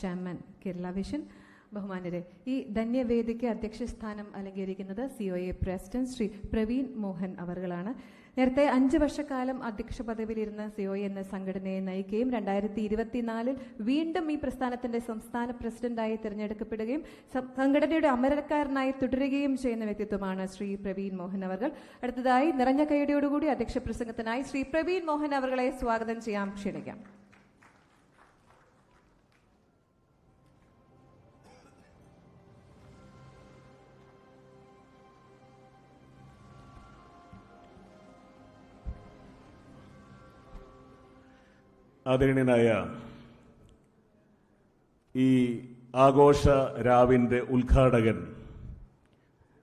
Chairman Kerala vision. ബഹുമാനരെ, ഈ ധന്യവേദിക്ക് അധ്യക്ഷ സ്ഥാനം അലങ്കരിക്കുന്നത് COA പ്രസിഡന്റ് ശ്രീ പ്രവീൺ മോഹൻ അവർകളാണ്. നേരത്തെ 5 വർഷക്കാലം അധ്യക്ഷ പദവിയിലിരുന്ന COA എന്ന സംഘടനയെ നയിക്കുകയും 2024 വീണ്ടും ഈ പ്രസ്ഥാനത്തിന്റെ സംസ്ഥാന പ്രസിഡന്റായി തിരഞ്ഞെടുക്കപ്പെടുകയും സംഘടനയുടെ അമരക്കാരനായി തുടരുകയും ചെയ്യുന്ന വ്യക്തിത്വമാണ് ശ്രീ പ്രവീൺ മോഹൻ അവർകൾ. അടുത്തതായി നിറഞ്ഞ കൈയടിയോടുകൂടി അധ്യക്ഷ പ്രസംഗത്തിനായി ശ്രീ പ്രവീൺ മോഹൻ അവർകളെ സ്വാഗതം ചെയ്യാം, ക്ഷണിക്കാം. ആദരണീയനായ ഈ ആഘോഷ രാവിൻ്റെ ഉദ്ഘാടകൻ,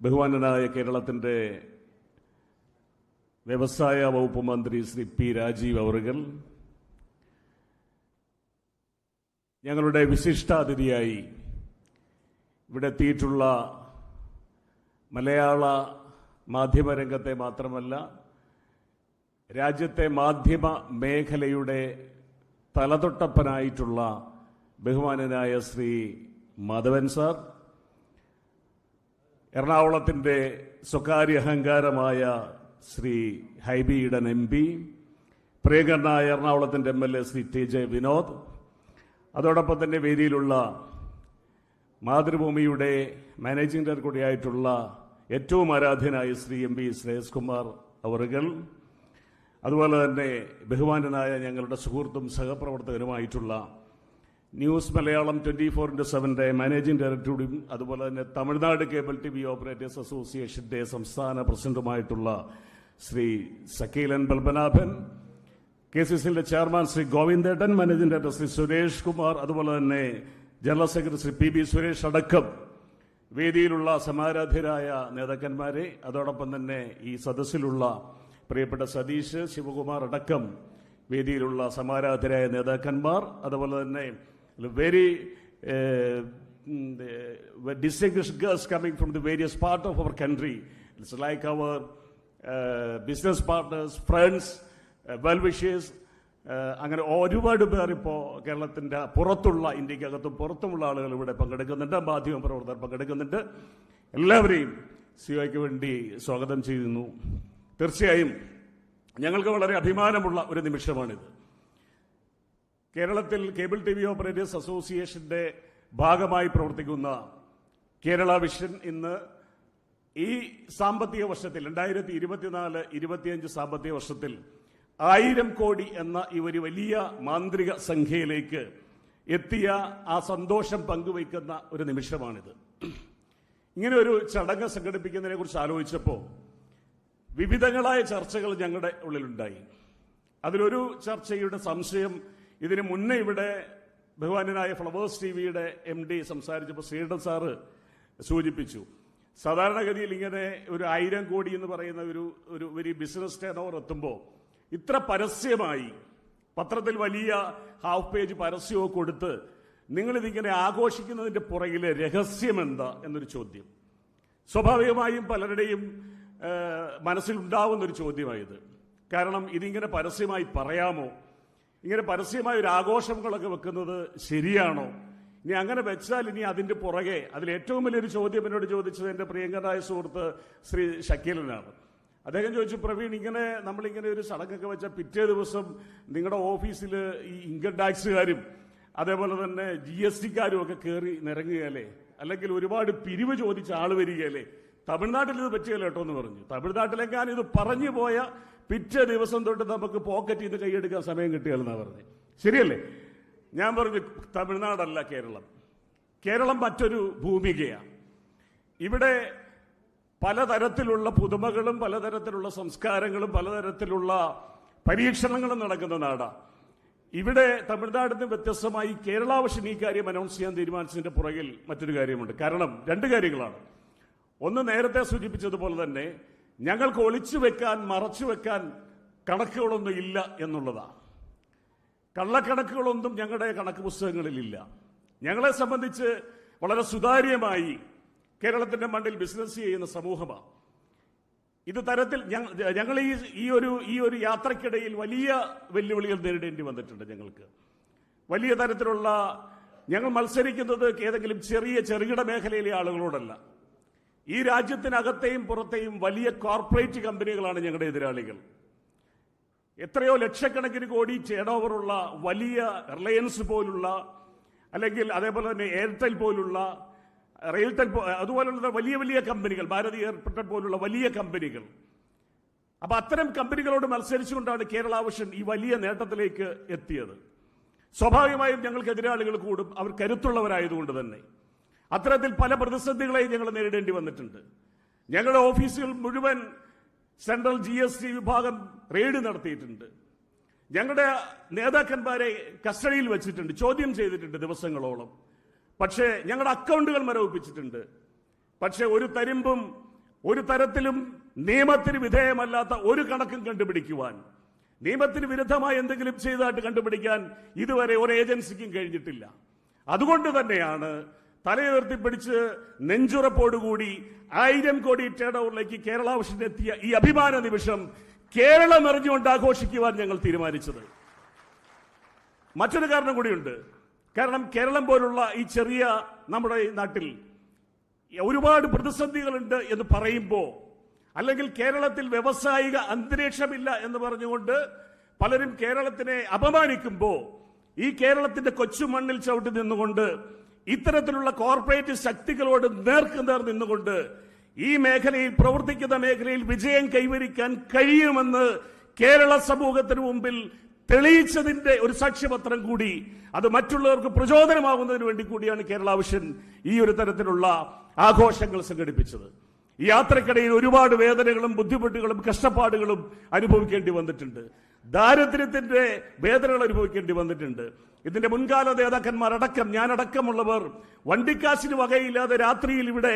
ബഹുമാനനായ കേരളത്തിൻ്റെ വ്യവസായ വകുപ്പ് മന്ത്രി ശ്രീ P. രാജീവ് അവറുകൾ, ഞങ്ങളുടെ വിശിഷ്ടാതിഥിയായി ഇവിടെ എത്തിയിട്ടുള്ള മലയാള മാധ്യമരംഗത്തെ മാത്രമല്ല രാജ്യത്തെ മാധ്യമ മേഖലയുടെ തലതൊട്ടപ്പനായിട്ടുള്ള ബഹുമാനനായ ശ്രീ മാധവൻ സാർ, എറണാകുളത്തിൻ്റെ സ്വകാര്യ അഹങ്കാരമായ ശ്രീ ഹൈബി ഈഡൻ MP, പ്രിയങ്കരനായ എറണാകുളത്തിൻ്റെ MLA ശ്രീ TJ വിനോദ്, അതോടൊപ്പം തന്നെ വേദിയിലുള്ള മാതൃഭൂമിയുടെ മാനേജിംഗ് ഡയറക്ടർ കൂടിയായിട്ടുള്ള ഏറ്റവും ആരാധ്യനായ ശ്രീ MP ശ്രേയസ് കുമാർ അവറുകൾ, അതുപോലെ തന്നെ ബഹുമാനനായ ഞങ്ങളുടെ സുഹൃത്തും സഹപ്രവർത്തകനുമായിട്ടുള്ള ന്യൂസ് മലയാളം 24/7 മാനേജിംഗ് ഡയറക്ടറും അതുപോലെ തന്നെ തമിഴ്നാട് കേബിൾ TV ഓപ്പറേറ്റേഴ്സ് അസോസിയേഷന്റെ സംസ്ഥാന പ്രസിഡന്റുമായിട്ടുള്ള ശ്രീ സക്കീലൻ പത്മനാഭൻ, KCCയുടെ ചെയർമാൻ ശ്രീ ഗോവിന്ദേട്ടൻ, മാനേജിംഗ് ഡയറക്ടർ ശ്രീ സുരേഷ് കുമാർ, അതുപോലെ തന്നെ general secretary Shri PB Suresh അടക്കം വേദിയിലുള്ള സമാരാധ്യരായ നേതാക്കന്മാരെ, അതോടൊപ്പം തന്നെ ഈ സദസ്സിലുള്ള പ്രിയപ്പെട്ട സതീഷ്, ശിവകുമാർ അടക്കം വേദിയിലുള്ള സമാരാധരായ നേതാക്കന്മാർ, അതുപോലെ തന്നെ very distinguished guests coming from the various parts of our country. It's like our business partners, friends, well-wishers. അങ്ങനെ ഒരുപാട് പേർ ഇപ്പോൾ കേരളത്തിൻ്റെ പുറത്തുള്ള, ഇന്ത്യക്കകത്തും പുറത്തുമുള്ള ആളുകൾ ഇവിടെ പങ്കെടുക്കുന്നുണ്ട്, മാധ്യമ പ്രവർത്തകർ പങ്കെടുക്കുന്നുണ്ട്. എല്ലാവരെയും COAയ്ക്ക് വേണ്ടി സ്വാഗതം ചെയ്യുന്നു. തീർച്ചയായും ഞങ്ങൾക്ക് വളരെ അഭിമാനമുള്ള ഒരു നിമിഷമാണിത്. കേരളത്തിൽ കേബിൾ TV ഓപ്പറേറ്റേഴ്സ് അസോസിയേഷന്റെ ഭാഗമായി പ്രവർത്തിക്കുന്ന കേരള വിഷൻ ഇന്ന് ഈ സാമ്പത്തിക വർഷത്തിൽ 2024-25 സാമ്പത്തിക വർഷത്തിൽ 1000 കോടി എന്ന ഈ ഒരു വലിയ മാന്ത്രിക സംഖ്യയിലേക്ക് എത്തിയ ആ സന്തോഷം പങ്കുവയ്ക്കുന്ന ഒരു നിമിഷമാണിത്. ഇങ്ങനെ ഒരു ചടങ്ങ് സംഘടിപ്പിക്കുന്നതിനെ കുറിച്ച് ആലോചിച്ചപ്പോൾ വിവിധങ്ങളായ ചർച്ചകൾ ഞങ്ങളുടെ ഉള്ളിലുണ്ടായി. അതിലൊരു ചർച്ചയുടെ സംശയം ഇതിന് മുന്നേ ഇവിടെ ബഹുമാനനായ ഫ്ലവേഴ്സ് TVയുടെ MD സംസാരിച്ചപ്പോൾ ശ്രീധരൻ സാറ് സൂചിപ്പിച്ചു. സാധാരണഗതിയിൽ ഇങ്ങനെ ഒരു 1000 കോടി എന്ന് പറയുന്ന ഒരു വലിയ ബിസിനസ് ടേൺ ഓവർ എത്തുമ്പോൾ ഇത്ര പരസ്യമായി പത്രത്തിൽ വലിയ ഹാഫ് പേജ് പരസ്യമോ കൊടുത്ത് നിങ്ങളിതിങ്ങനെ ആഘോഷിക്കുന്നതിൻ്റെ പുറകിലെ രഹസ്യമെന്താ എന്നൊരു ചോദ്യം സ്വാഭാവികമായും പലരുടെയും മനസ്സിലുണ്ടാവുന്നൊരു ചോദ്യമായത്. കാരണം ഇതിങ്ങനെ പരസ്യമായി പറയാമോ, ഇങ്ങനെ പരസ്യമായ ഒരു ആഘോഷങ്ങളൊക്കെ വെക്കുന്നത് ശരിയാണോ, ഇനി അങ്ങനെ വെച്ചാൽ ഇനി അതിൻ്റെ പുറകെ അതിലേറ്റവും വലിയൊരു ചോദ്യം എന്നോട് ചോദിച്ചത് എൻ്റെ പ്രിയങ്കരായ സുഹൃത്ത് ശ്രീ ഷക്കീലനാണ്. അദ്ദേഹം ചോദിച്ചു, പ്രവീൺ, ഇങ്ങനെ നമ്മളിങ്ങനെ ഒരു ചടങ്ങൊക്കെ വെച്ചാൽ പിറ്റേ ദിവസം നിങ്ങളുടെ ഓഫീസിൽ ഈ ഇൻകം ടാക്സുകാരും അതേപോലെ തന്നെ GSTക്കാരും ഒക്കെ കയറി നിരങ്ങുകയല്ലേ, അല്ലെങ്കിൽ ഒരുപാട് പിരിവ് ചോദിച്ച ആൾ വരികയല്ലേ, തമിഴ്നാട്ടിൽ ഇത് പറ്റിയല്ലോ കേട്ടോ എന്ന് പറഞ്ഞു. തമിഴ്നാട്ടിലെങ്ങാനും ഇത് പറഞ്ഞു പോയ പിറ്റേ ദിവസം തൊട്ട് നമുക്ക് പോക്കറ്റിൽ നിന്ന് കൈയെടുക്കാൻ സമയം കിട്ടുകയെന്നാണ് പറഞ്ഞു. ശരിയല്ലേ? ഞാൻ പറഞ്ഞു, തമിഴ്നാടല്ല കേരളം, കേരളം മറ്റൊരു ഭൂമികയാണ്. ഇവിടെ പലതരത്തിലുള്ള പുതുമകളും പലതരത്തിലുള്ള സംസ്കാരങ്ങളും പലതരത്തിലുള്ള പരീക്ഷണങ്ങളും നടക്കുന്ന നാടാണ്. ഇവിടെ തമിഴ്നാടിൽ നിന്ന് വ്യത്യസ്തമായി കേരള വിഷൻ ഈ കാര്യം അനൗൺസ് ചെയ്യാൻ തീരുമാനിച്ചതിന്റെ പുറകിൽ മറ്റൊരു കാര്യമുണ്ട്. കാരണം 2 കാര്യങ്ങളാണ്. ഒന്ന്, നേരത്തെ സൂചിപ്പിച്ചതുപോലെ തന്നെ ഞങ്ങൾക്ക് ഒളിച്ചു വെക്കാൻ മറച്ചു വെക്കാൻ കണക്കുകളൊന്നും ഇല്ല എന്നുള്ളതാണ്. കള്ളക്കണക്കുകളൊന്നും ഞങ്ങളുടെ കണക്ക് പുസ്തകങ്ങളിലില്ല. ഞങ്ങളെ സംബന്ധിച്ച് വളരെ സുതാര്യമായി കേരളത്തിന്റെ മണ്ണിൽ ബിസിനസ് ചെയ്യുന്ന സമൂഹമാണ്. ഇത് തരത്തിൽ ഞങ്ങൾ ഈ ഒരു യാത്രക്കിടയിൽ വലിയ വെല്ലുവിളികൾ നേരിടേണ്ടി വന്നിട്ടുണ്ട്. ഞങ്ങൾക്ക് വലിയ തരത്തിലുള്ള ഞങ്ങൾ മത്സരിക്കുന്നത് ഏതെങ്കിലും ചെറുകിട മേഖലയിലെ ആളുകളോടല്ല. ഈ രാജ്യത്തിനകത്തെയും പുറത്തെയും വലിയ കോർപ്പറേറ്റ് കമ്പനികളാണ് ഞങ്ങളുടെ എതിരാളികൾ. എത്രയോ ലക്ഷക്കണക്കിന് കോടി ടേൺ ഓവറുള്ള വലിയ റിലയൻസ് പോലുള്ള, അല്ലെങ്കിൽ അതേപോലെ തന്നെ എയർടെൽ പോലുള്ള, റെയിൽടെൽ അതുപോലുള്ള വലിയ വലിയ കമ്പനികൾ, ഭാരതി എയർടെൽ പോലുള്ള വലിയ കമ്പനികൾ. അപ്പൊ അത്തരം കമ്പനികളോട് മത്സരിച്ചുകൊണ്ടാണ് കേരള വിഷൻ ഈ വലിയ നേട്ടത്തിലേക്ക് എത്തിയത്. സ്വാഭാവികമായും ഞങ്ങൾക്ക് എതിരാളികൾ കൂടും, അവർ കരുത്തുള്ളവരായതുകൊണ്ട് തന്നെ. അത്തരത്തിൽ പല പ്രതിസന്ധികളെയും ഞങ്ങൾ നേരിടേണ്ടി വന്നിട്ടുണ്ട്. ഞങ്ങളുടെ ഓഫീസുകൾ മുഴുവൻ സെൻട്രൽ GST വിഭാഗം റെയ്ഡ് നടത്തിയിട്ടുണ്ട്. ഞങ്ങളുടെ നേതാക്കന്മാരെ കസ്റ്റഡിയിൽ വെച്ചിട്ടുണ്ട്, ചോദ്യം ചെയ്തിട്ടുണ്ട് ദിവസങ്ങളോളം. പക്ഷേ ഞങ്ങളുടെ അക്കൗണ്ടുകൾ മരവിപ്പിച്ചിട്ടുണ്ട്. പക്ഷെ ഒരു തരത്തിലും നിയമത്തിന് വിധേയമല്ലാത്ത ഒരു കണക്കും കണ്ടുപിടിക്കുവാൻ, നിയമത്തിന് വിരുദ്ധമായി എന്തെങ്കിലും ചെയ്തതായിട്ട് കണ്ടുപിടിക്കാൻ ഇതുവരെ ഒരു ഏജൻസിക്കും കഴിഞ്ഞിട്ടില്ല. അതുകൊണ്ട് തന്നെയാണ് തലയുയർത്തിപ്പിടിച്ച് നെഞ്ചുറപ്പോടുകൂടി 1000 കോടി ടേൺ ഓവറിലേക്ക് കേരള വിഷൻ എത്തിയ ഈ അഭിമാന നിമിഷം കേരളം എറിഞ്ഞുകൊണ്ട് ആഘോഷിക്കുവാൻ ഞങ്ങൾ തീരുമാനിച്ചത്. മറ്റൊരു കാരണം കൂടിയുണ്ട്. കാരണം കേരളം പോലുള്ള ഈ ചെറിയ നമ്മുടെ നാട്ടിൽ ഒരുപാട് പ്രതിസന്ധികളുണ്ട് എന്ന് പറയുമ്പോൾ, അല്ലെങ്കിൽ കേരളത്തിൽ വ്യവസായിക അന്തരീക്ഷമില്ല എന്ന് പറഞ്ഞുകൊണ്ട് പലരും കേരളത്തിനെ അപമാനിക്കുമ്പോൾ, ഈ കേരളത്തിന്റെ കൊച്ചുമണ്ണിൽ ചവിട്ടി നിന്നുകൊണ്ട് ഇത്തരത്തിലുള്ള കോർപ്പറേറ്റ് ശക്തികളോട് നേർക്കുനേർ നിന്നുകൊണ്ട് ഈ മേഖലയിൽ, പ്രവർത്തിക്കുന്ന മേഖലയിൽ വിജയം കൈവരിക്കാൻ കഴിയുമെന്ന് കേരള സമൂഹത്തിന് മുമ്പിൽ തെളിയിച്ചതിന്റെ ഒരു സാക്ഷ്യപത്രം കൂടി, അത് മറ്റുള്ളവർക്ക് പ്രചോദനമാകുന്നതിന് വേണ്ടി കൂടിയാണ് കേരള വിഷൻ ഈ ഒരു തരത്തിലുള്ള ആഘോഷങ്ങൾ സംഘടിപ്പിച്ചത്. ഈ യാത്രക്കിടയിൽ ഒരുപാട് വേദനകളും ബുദ്ധിമുട്ടുകളും കഷ്ടപ്പാടുകളും അനുഭവിക്കേണ്ടി വന്നിട്ടുണ്ട്. ദാരിദ്ര്യത്തിന്റെ വേദനകൾ അനുഭവിക്കേണ്ടി വന്നിട്ടുണ്ട്. ഇതിന്റെ മുൻകാല നേതാക്കന്മാരടക്കം, ഞാനടക്കമുള്ളവർ വണ്ടിക്കാശിന് വകയില്ലാതെ രാത്രിയിൽ ഇവിടെ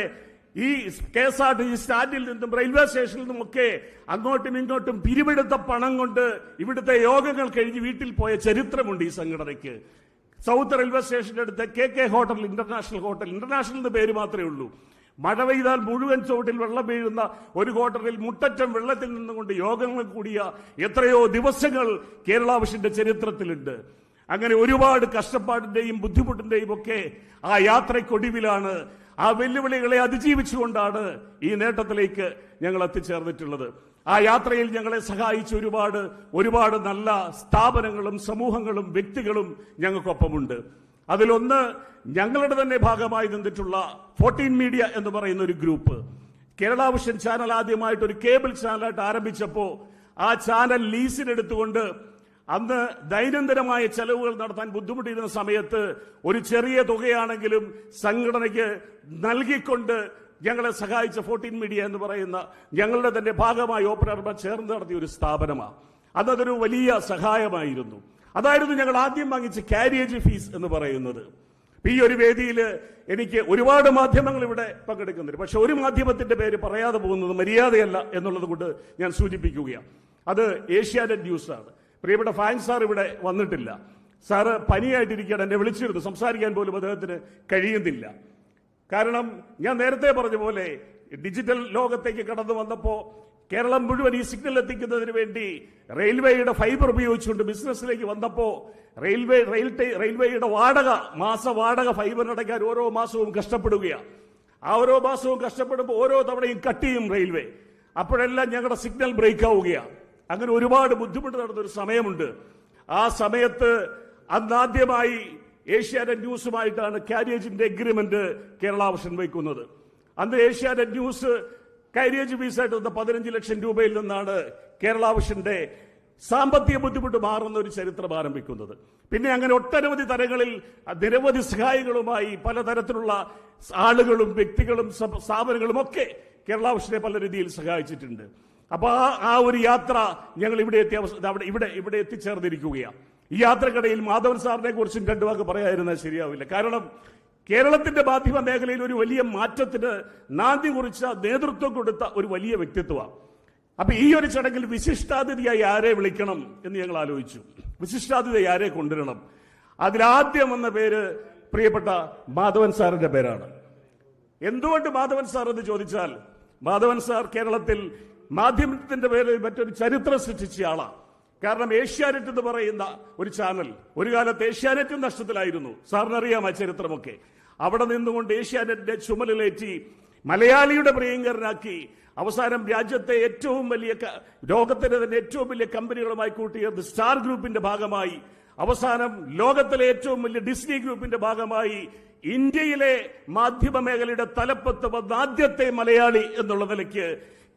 ഈ KSRTC സ്റ്റാൻഡിൽ നിന്നും റെയിൽവേ സ്റ്റേഷനിൽ നിന്നുമൊക്കെ അങ്ങോട്ടും ഇങ്ങോട്ടും പിരിവെടുത്ത പണം കൊണ്ട് ഇവിടുത്തെ യോഗങ്ങൾ കഴിഞ്ഞ് വീട്ടിൽ പോയ ചരിത്രമുണ്ട് ഈ സംഘടനയ്ക്ക്. സൗത്ത് റെയിൽവേ സ്റ്റേഷന്റെ അടുത്ത് KK ഹോട്ടൽ, ഇന്റർനാഷണൽ എന്ന് പേര് മാത്രമേ ഉള്ളൂ. മഴ പെയ്താൽ മുഴുവൻ ചുവട്ടിൽ വെള്ളം വീഴുന്ന ഒരു ഹോട്ടലിൽ മുട്ടറ്റം വെള്ളത്തിൽ നിന്നുകൊണ്ട് യോഗങ്ങൾ കൂടിയ എത്രയോ ദിവസങ്ങൾ കേരള വിഷന്റെ ചരിത്രത്തിലുണ്ട്. അങ്ങനെ ഒരുപാട് കഷ്ടപ്പാടിന്റെയും ബുദ്ധിമുട്ടിന്റെയും ഒക്കെ ആ യാത്രയ്ക്കൊടുവിലാണ്, ആ വെല്ലുവിളികളെ അതിജീവിച്ചുകൊണ്ടാണ് ഈ നേട്ടത്തിലേക്ക് ഞങ്ങൾ എത്തിച്ചേർന്നിട്ടുള്ളത്. ആ യാത്രയിൽ ഞങ്ങളെ സഹായിച്ച ഒരുപാട് നല്ല സ്ഥാപനങ്ങളും സമൂഹങ്ങളും വ്യക്തികളും ഞങ്ങൾക്കൊപ്പമുണ്ട്. അതിലൊന്ന് ഞങ്ങളുടെ തന്നെ ഭാഗമായി നിന്നിട്ടുള്ള 14 മീഡിയ എന്ന് പറയുന്ന ഒരു ഗ്രൂപ്പ്. കേരള വിഷൻ ചാനൽ ആദ്യമായിട്ട് ഒരു കേബിൾ ചാനലായിട്ട് ആരംഭിച്ചപ്പോൾ ആ ചാനൽ ലീസിനെടുത്തുകൊണ്ട് അന്ന് ദൈനംദിനമായ ചെലവുകൾ നടത്താൻ ബുദ്ധിമുട്ടിയിരുന്ന സമയത്ത് ഒരു ചെറിയ തുകയാണെങ്കിലും സംഘടനയ്ക്ക് നൽകിക്കൊണ്ട് ഞങ്ങളെ സഹായിച്ച 14 മീഡിയ എന്ന് പറയുന്ന ഞങ്ങളുടെ തന്നെ ഭാഗമായി ഓപ്പറേറ്റർമാർ ചേർന്ന് നടത്തിയ ഒരു സ്ഥാപനമാണ്. അതൊരു വലിയ സഹായമായിരുന്നു. അതായിരുന്നു ഞങ്ങൾ ആദ്യം വാങ്ങിച്ച കാരിയേജ് ഫീസ് എന്ന് പറയുന്നത്. ഈ ഒരു വേദിയിൽ എനിക്ക് ഒരുപാട് മാധ്യമങ്ങൾ ഇവിടെ പങ്കെടുക്കുന്നുണ്ട്. പക്ഷെ ഒരു മാധ്യമത്തിന്റെ പേര് പറയാതെ പോകുന്നത് മര്യാദയല്ല എന്നുള്ളത് കൊണ്ട് ഞാൻ സൂചിപ്പിക്കുകയാണ്. അത് ഏഷ്യാനെറ്റ് ന്യൂസ് ആണ്. പ്രിയപ്പെട്ട ഫാൻ സാർ ഇവിടെ വന്നിട്ടില്ല. സാറ് പനിയായിട്ടിരിക്കുകയാണ്. എന്നെ വിളിച്ചിരുന്നു, സംസാരിക്കാൻ പോലും അദ്ദേഹത്തിന് കഴിയുന്നില്ല. കാരണം ഞാൻ നേരത്തെ പറഞ്ഞ പോലെ ഡിജിറ്റൽ ലോകത്തേക്ക് കടന്നു വന്നപ്പോൾ കേരളം മുഴുവൻ ഈ സിഗ്നൽ എത്തിക്കുന്നതിന് വേണ്ടി റെയിൽവേയുടെ ഫൈബർ ഉപയോഗിച്ചുകൊണ്ട് ബിസിനസ്സിലേക്ക് വന്നപ്പോൾ റെയിൽവേയുടെ മാസ വാടക ഫൈബറിനടയ്ക്കാൻ ഓരോ മാസവും കഷ്ടപ്പെടുകയാണ്. ആ ഓരോ മാസവും കഷ്ടപ്പെടുമ്പോൾ ഓരോ തവണയും കട്ട് ചെയ്യും റെയിൽവേ. അപ്പോഴെല്ലാം ഞങ്ങളുടെ സിഗ്നൽ ബ്രേക്ക് ആവുകയാണ്. അങ്ങനെ ഒരുപാട് ബുദ്ധിമുട്ട് നടന്നൊരു സമയമുണ്ട്. ആ സമയത്ത് അന്നാദ്യമായി ഏഷ്യാനെറ്റ് ന്യൂസുമായിട്ടാണ് കാരിയേജിന്റെ എഗ്രിമെന്റ് കേരള വിഷൻ വയ്ക്കുന്നത്. അന്ന് ഏഷ്യാനെറ്റ് ന്യൂസ് കാരിയേജ് ഫീസായിട്ട് വന്ന 15 ലക്ഷം രൂപയിൽ നിന്നാണ് കേരള വിഷന്റെ സാമ്പത്തിക ബുദ്ധിമുട്ട് മാറുന്ന ഒരു ചരിത്രം ആരംഭിക്കുന്നത്. പിന്നെ അങ്ങനെ ഒട്ടനവധി തലങ്ങളിൽ നിരവധി സഹായികളുമായി പലതരത്തിലുള്ള ആളുകളും വ്യക്തികളും സ്ഥാപനങ്ങളും ഒക്കെ കേരള വിഷനെ പല രീതിയിൽ സഹായിച്ചിട്ടുണ്ട്. അപ്പൊ ആ ഒരു യാത്ര ഞങ്ങൾ ഇവിടെ എത്തിച്ചേർന്നിരിക്കുകയാണ്. ഈ യാത്രക്കിടയിൽ മാധവൻ സാറിനെ കുറിച്ചും 2 വാക്ക് പറയാതിരുന്നാൽ ശരിയാവില്ല. കാരണം കേരളത്തിന്റെ മാധ്യമ മേഖലയിൽ ഒരു വലിയ മാറ്റത്തിന് നാന്ദി കുറിച്ച, നേതൃത്വം കൊടുത്ത ഒരു വലിയ വ്യക്തിത്വമാണ്. അപ്പൊ ഈ ഒരു ചടങ്ങിൽ വിശിഷ്ടാതിഥിയായി ആരെ വിളിക്കണം എന്ന് ഞങ്ങൾ ആലോചിച്ചു. വിശിഷ്ടാതിഥിയായി ആരെ കൊണ്ടുവരണം? അതിലാദ്യം വന്ന പേര് പ്രിയപ്പെട്ട മാധവൻ സാറിന്റെ പേരാണ്. എന്തുകൊണ്ട് മാധവൻ സാർ എന്ന് ചോദിച്ചാൽ, മാധവൻ സാർ കേരളത്തിൽ മാധ്യമത്തിന്റെ പേരിൽ മറ്റൊരു ചരിത്രം സൃഷ്ടിച്ച ആളാണ്. കാരണം ഏഷ്യാനെറ്റ് എന്ന് പറയുന്ന ഒരു ചാനൽ ഒരു കാലത്ത് ഏഷ്യാനെറ്റും നഷ്ടത്തിലായിരുന്നു. സാറിനറിയാം ആ ചരിത്രമൊക്കെ. അവിടെ നിന്നുകൊണ്ട് ഏഷ്യാനെറ്റിന്റെ ചുമലിലേറ്റി മലയാളിയുടെ പ്രിയങ്കരനാക്കി അവസാനം രാജ്യത്തെ ഏറ്റവും വലിയ ലോകത്തിലെ തന്നെ ഏറ്റവും വലിയ കമ്പനികളുമായി കൂട്ടിയത് സ്റ്റാർ ഗ്രൂപ്പിന്റെ ഭാഗമായി, അവസാനം ലോകത്തിലെ ഏറ്റവും വലിയ ഡിസ്നി ഗ്രൂപ്പിന്റെ ഭാഗമായി ഇന്ത്യയിലെ മാധ്യമ മേഖലയുടെ തലപ്പത്ത് വന്ന ആദ്യത്തെ മലയാളി എന്നുള്ള നിലയ്ക്ക്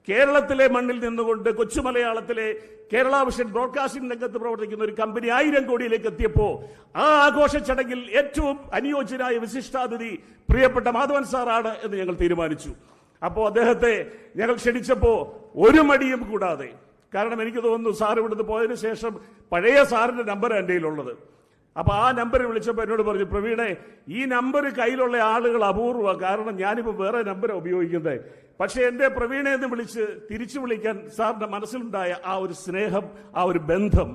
കേരളത്തിലെ മണ്ണിൽ നിന്നുകൊണ്ട് കൊച്ചു മലയാളത്തിലെ കേരള വിഷൻ ബ്രോഡ്കാസ്റ്റിംഗ് രംഗത്ത് പ്രവർത്തിക്കുന്ന ഒരു കമ്പനി 1000 കോടിയിലേക്ക് എത്തിയപ്പോ ആ ആഘോഷ ചടങ്ങിൽ ഏറ്റവും അനുയോജ്യനായ വിശിഷ്ടാതിഥി പ്രിയപ്പെട്ട മാധവൻ സാറാണ് എന്ന് ഞങ്ങൾ തീരുമാനിച്ചു. അപ്പോൾ അദ്ദേഹത്തെ ഞങ്ങൾ ക്ഷണിച്ചപ്പോ ഒരു മടിയും കൂടാതെ, കാരണം എനിക്ക് തോന്നുന്നു സാർ ഇവിടുന്ന് പോയതിനു ശേഷം പഴയ സാറിന്റെ നമ്പർ എൻ്റെ കയ്യിലുള്ളത്. അപ്പൊ ആ നമ്പറിൽ വിളിച്ചപ്പോൾ എന്നോട് പറഞ്ഞു, പ്രവീണെ ഈ നമ്പർ കയ്യിലുള്ള ആളുകൾ അപൂർവമാണ്, കാരണം ഞാനിപ്പോ വേറെ നമ്പർ ഉപയോഗിക്കുന്നത്. പക്ഷെ എന്റെ പ്രവീണെ എന്ന് വിളിച്ച് തിരിച്ചു വിളിക്കാൻ സാറിന്റെ മനസ്സിലുണ്ടായ ആ ഒരു സ്നേഹം, ആ ഒരു ബന്ധം,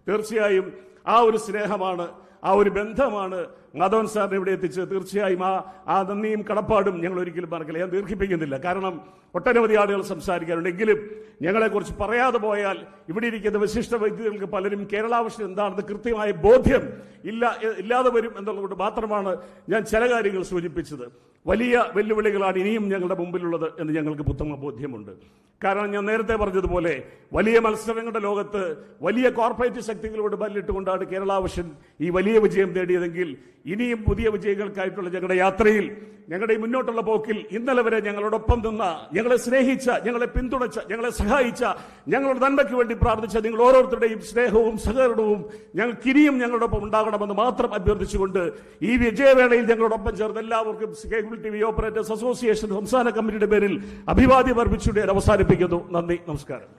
തീർച്ചയായും ആ ഒരു സ്നേഹമാണ്, ആ ഒരു ബന്ധമാണ് മാധവൻ സാറിനെ ഇവിടെ എത്തിച്ചത്. തീർച്ചയായും ആ നന്ദിയും കടപ്പാടും ഞങ്ങൾ ഒരിക്കലും മറക്കില്ല. ഞാൻ ദീർഘിപ്പിക്കുന്നില്ല, കാരണം ഒട്ടനവധി ആളുകൾ സംസാരിക്കാറുണ്ടെങ്കിലും ഞങ്ങളെക്കുറിച്ച് പറയാതെ പോയാൽ ഇവിടെ ഇരിക്കുന്ന വിശിഷ്ട വ്യക്തികൾക്ക് പലരും കേരള വിഷൻ എന്താണെന്ന് കൃത്യമായ ബോധ്യം ഇല്ലാതെ വരും എന്നുള്ളതുകൊണ്ട് മാത്രമാണ് ഞാൻ ചില കാര്യങ്ങൾ സൂചിപ്പിച്ചത്. വലിയ വെല്ലുവിളികളാണ് ഇനിയും ഞങ്ങളുടെ മുമ്പിലുള്ളത് എന്ന് ഞങ്ങൾക്ക് ഉത്തമ ബോധ്യമുണ്ട്. കാരണം ഞാൻ നേരത്തെ പറഞ്ഞതുപോലെ വലിയ മത്സരങ്ങളുടെ ലോകത്ത് വലിയ കോർപ്പറേറ്റ് ശക്തികളോട് ബല്ലിട്ടുകൊണ്ടാണ് കേരള വിഷൻ ഈ വലിയ വിജയം നേടിയതെങ്കിൽ ഇനിയും പുതിയ വിജയങ്ങൾക്കായിട്ടുള്ള ഞങ്ങളുടെ യാത്രയിൽ, ഞങ്ങളുടെ ഈ മുന്നോട്ടുള്ള പോക്കിൽ ഇന്നലെ വരെ ഞങ്ങളോടൊപ്പം നിന്ന, ഞങ്ങളെ സ്നേഹിച്ച, ഞങ്ങളെ പിന്തുണച്ച, ഞങ്ങളെ സഹായിച്ച, ഞങ്ങളുടെ നന്മയ്ക്ക് വേണ്ടി പ്രാർത്ഥിച്ച നിങ്ങൾ ഓരോരുത്തരുടെയും സ്നേഹവും സഹകരണവും ഞങ്ങൾക്ക് ഇനിയും ഞങ്ങളോടൊപ്പം ഉണ്ടാകണമെന്ന് മാത്രം അഭ്യർത്ഥിച്ചുകൊണ്ട് ഈ വിജയവേളയിൽ ഞങ്ങളോടൊപ്പം ചേർന്ന് എല്ലാവർക്കും കേബിൾ TV ഓപ്പറേറ്റേഴ്സ് അസോസിയേഷൻ സംസ്ഥാന കമ്മിറ്റിയുടെ പേരിൽ അഭിവാദ്യം അർപ്പിച്ചുകൊണ്ട് ഞാൻ അവസാനിപ്പിക്കുന്നു. നന്ദി, നമസ്കാരം.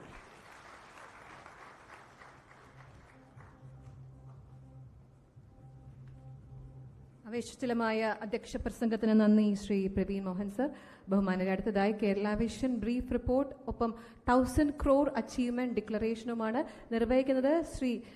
ആവേശജലമായ അധ്യക്ഷ പ്രസംഗത്തിന് നന്ദി ശ്രീ പ്രവീൺ മോഹൻ സർ. ബഹുമാനരെ, അടുത്തതായി കേരള വിഷൻ ബ്രീഫ് റിപ്പോർട്ട് ഒപ്പം 1000 crore അച്ചീവ്മെന്റ് ഡിക്ലറേഷനുമാണ് നിർവഹിക്കുന്നത് ശ്രീ